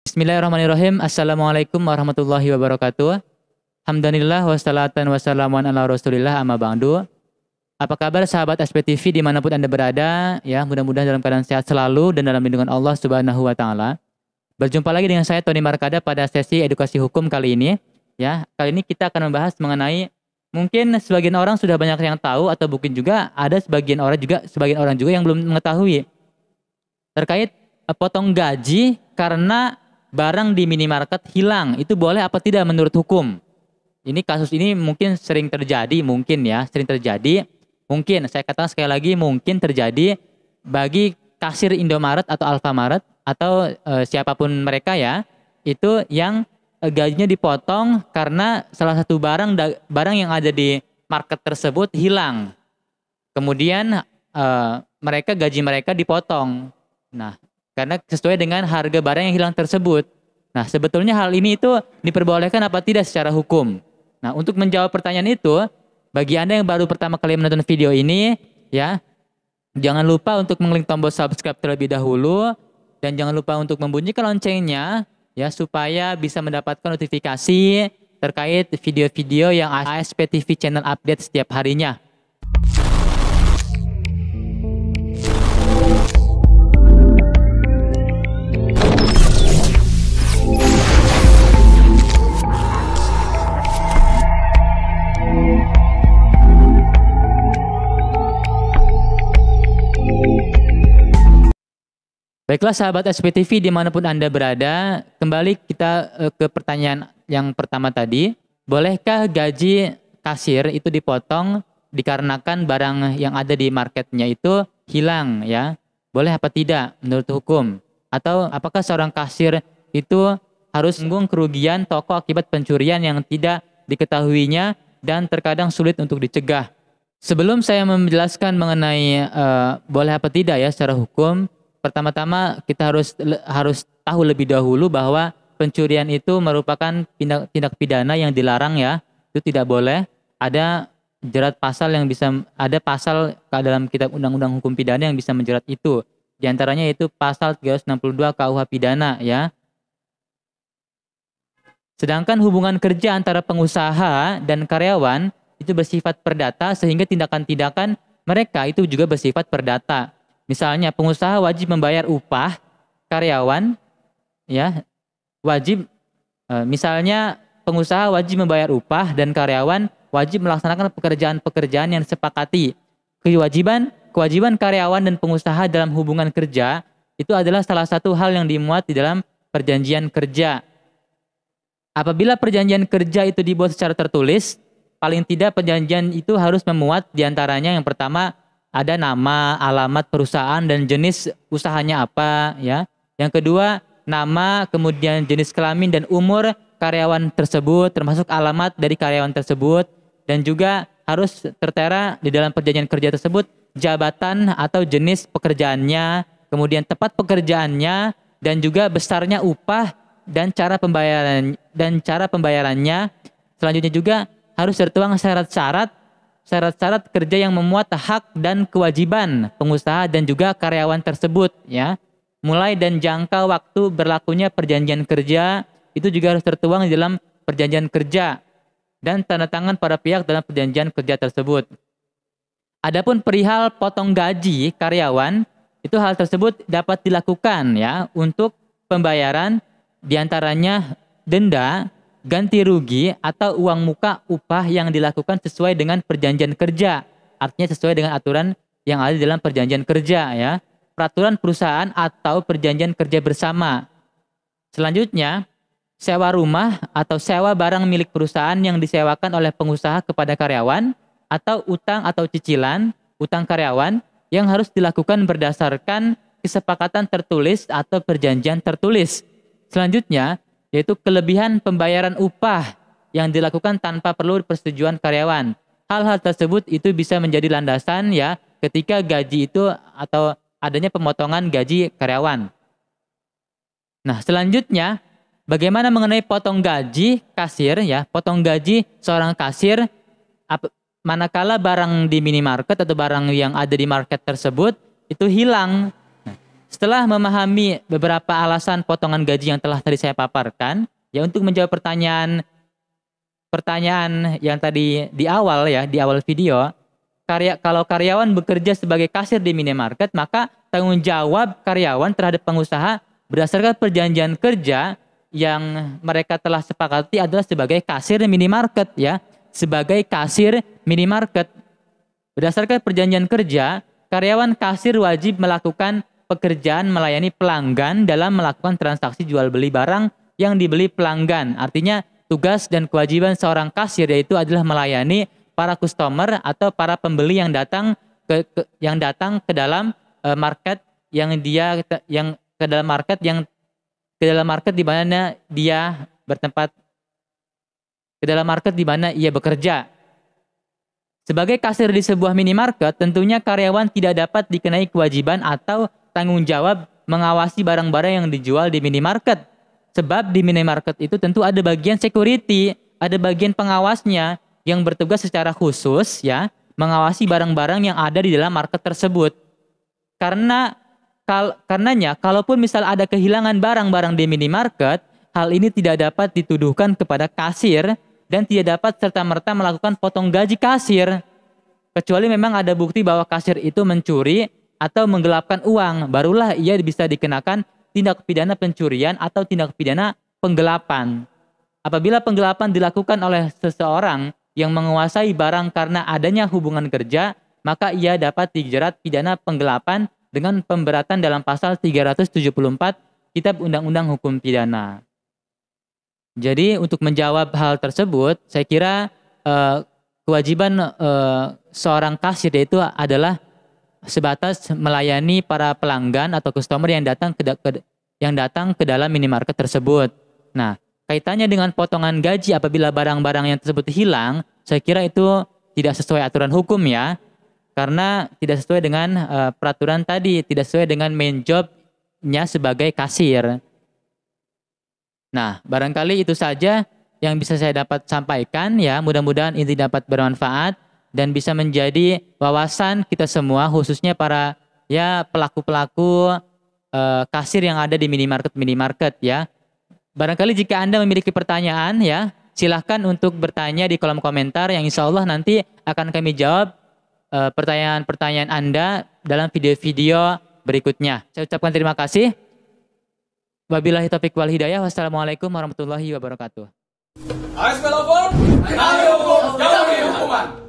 Bismillahirrahmanirrahim. Assalamualaikum warahmatullahi wabarakatuh. Alhamdulillah wassalatan wassalamun ala rasulillah amma ba'du. Apa kabar sahabat SPTV dimanapun Anda berada? Ya, mudah-mudahan dalam keadaan sehat selalu dan dalam lindungan Allah Subhanahu wa taala. Berjumpa lagi dengan saya Tony Markada pada sesi edukasi hukum kali ini. Ya, kali ini kita akan membahas mengenai mungkin sebagian orang sudah banyak yang tahu atau mungkin juga ada sebagian orang juga yang belum mengetahui terkait potong gaji karena barang di minimarket hilang. Itu boleh apa tidak menurut hukum? Ini kasus ini mungkin sering terjadi, mungkin saya katakan sekali lagi mungkin terjadi bagi kasir Indomaret atau Alfamaret atau siapapun mereka ya, itu yang gajinya dipotong karena salah satu barang yang ada di market tersebut hilang. Kemudian gaji mereka dipotong. Nah, karena sesuai dengan harga barang yang hilang tersebut. Nah, sebetulnya hal ini itu diperbolehkan apa tidak secara hukum? Nah, untuk menjawab pertanyaan itu, bagi Anda yang baru pertama kali menonton video ini, ya, jangan lupa untuk mengklik tombol subscribe terlebih dahulu dan jangan lupa untuk membunyikan loncengnya ya supaya bisa mendapatkan notifikasi terkait video-video yang ASP TV channel update setiap harinya. Baiklah sahabat SPTV dimanapun Anda berada, kembali kita ke pertanyaan yang pertama tadi. Bolehkah gaji kasir itu dipotong dikarenakan barang yang ada di marketnya itu hilang ya? Boleh apa tidak menurut hukum? Atau apakah seorang kasir itu harus menanggung kerugian toko akibat pencurian yang tidak diketahuinya dan terkadang sulit untuk dicegah? Sebelum saya menjelaskan mengenai boleh apa tidak ya secara hukum, pertama-tama kita harus tahu lebih dahulu bahwa pencurian itu merupakan tindak pidana yang dilarang ya. Itu tidak boleh. Ada jerat pasal yang bisa, ada pasal dalam kitab undang-undang hukum pidana yang bisa menjerat itu. Di antaranya itu pasal 362 KUH pidana ya. Sedangkan hubungan kerja antara pengusaha dan karyawan itu bersifat perdata sehingga tindakan-tindakan mereka itu juga bersifat perdata. Misalnya pengusaha wajib membayar upah karyawan, ya misalnya pengusaha wajib membayar upah dan karyawan wajib melaksanakan pekerjaan-pekerjaan yang disepakati. Kewajiban karyawan dan pengusaha dalam hubungan kerja itu adalah salah satu hal yang dimuat di dalam perjanjian kerja. Apabila perjanjian kerja itu dibuat secara tertulis, paling tidak perjanjian itu harus memuat diantaranya yang pertama ada nama, alamat perusahaan dan jenis usahanya apa ya. Yang kedua, nama, kemudian jenis kelamin dan umur karyawan tersebut termasuk alamat dari karyawan tersebut dan juga harus tertera di dalam perjanjian kerja tersebut jabatan atau jenis pekerjaannya, kemudian tempat pekerjaannya dan juga besarnya upah dan cara pembayarannya. Selanjutnya juga harus tertuang syarat-syarat kerja yang memuat hak dan kewajiban pengusaha dan juga karyawan tersebut ya. Mulai dan jangka waktu berlakunya perjanjian kerja itu juga harus tertuang di dalam perjanjian kerja dan tanda tangan para pihak dalam perjanjian kerja tersebut. Adapun perihal potong gaji karyawan, itu hal tersebut dapat dilakukan ya untuk pembayaran diantaranya denda, ganti rugi atau uang muka upah yang dilakukan sesuai dengan perjanjian kerja. Artinya sesuai dengan aturan yang ada di dalam perjanjian kerja ya. Peraturan perusahaan atau perjanjian kerja bersama. Selanjutnya, sewa rumah atau sewa barang milik perusahaan yang disewakan oleh pengusaha kepada karyawan atau utang atau cicilan utang karyawan yang harus dilakukan berdasarkan kesepakatan tertulis atau perjanjian tertulis. Selanjutnya, yaitu kelebihan pembayaran upah yang dilakukan tanpa perlu persetujuan karyawan. Hal-hal tersebut itu bisa menjadi landasan ya ketika gaji itu atau adanya pemotongan gaji karyawan. Nah, selanjutnya bagaimana mengenai potong gaji kasir ya? Potong gaji seorang kasir manakala barang di minimarket atau barang yang ada di market tersebut itu hilang. setelah memahami beberapa alasan potongan gaji yang telah tadi saya paparkan, ya untuk menjawab pertanyaan yang tadi di awal ya, di awal video, kalau karyawan bekerja sebagai kasir di minimarket, maka tanggung jawab karyawan terhadap pengusaha berdasarkan perjanjian kerja yang mereka telah sepakati adalah sebagai kasir minimarket ya, sebagai kasir minimarket. Berdasarkan perjanjian kerja, karyawan kasir wajib melakukan pekerjaan melayani pelanggan dalam melakukan transaksi jual beli barang yang dibeli pelanggan. Artinya tugas dan kewajiban seorang kasir yaitu adalah melayani para customer atau para pembeli yang datang ke dalam market ke dalam market di mana dia bertempat, ke dalam market di mana ia bekerja. Sebagai kasir di sebuah minimarket, tentunya karyawan tidak dapat dikenai kewajiban atau tanggung jawab mengawasi barang-barang yang dijual di minimarket. Sebab di minimarket itu tentu ada bagian security, ada bagian pengawasnya yang bertugas secara khusus ya, mengawasi barang-barang yang ada di dalam market tersebut. Karenanya, kalaupun misal ada kehilangan barang-barang di minimarket, hal ini tidak dapat dituduhkan kepada kasir dan tidak dapat serta-merta melakukan potong gaji kasir. Kecuali memang ada bukti bahwa kasir itu mencuri atau menggelapkan uang, barulah ia bisa dikenakan tindak pidana pencurian atau tindak pidana penggelapan. Apabila penggelapan dilakukan oleh seseorang yang menguasai barang karena adanya hubungan kerja, maka ia dapat dijerat pidana penggelapan dengan pemberatan dalam pasal 374 Kitab Undang-Undang Hukum Pidana. Jadi untuk menjawab hal tersebut, saya kira kewajiban seorang kasir itu adalah sebatas melayani para pelanggan atau customer yang datang ke dalam minimarket tersebut. Nah, kaitannya dengan potongan gaji apabila barang-barang yang tersebut hilang, saya kira itu tidak sesuai aturan hukum ya, karena tidak sesuai dengan peraturan tadi, tidak sesuai dengan main job-nya sebagai kasir. Nah, barangkali itu saja yang bisa saya dapat sampaikan ya. Mudah-mudahan ini dapat bermanfaat dan bisa menjadi wawasan kita semua, khususnya para ya pelaku-pelaku kasir yang ada di minimarket ya. Barangkali jika Anda memiliki pertanyaan ya, silahkan untuk bertanya di kolom komentar yang insya Allah nanti akan kami jawab pertanyaan-pertanyaan Anda dalam video-video berikutnya. Saya ucapkan terima kasih. Wabillahi taufiq wal hidayah. Wassalamualaikum warahmatullahi wabarakatuh. ASP lapor, kami hukum, jauhi hukuman.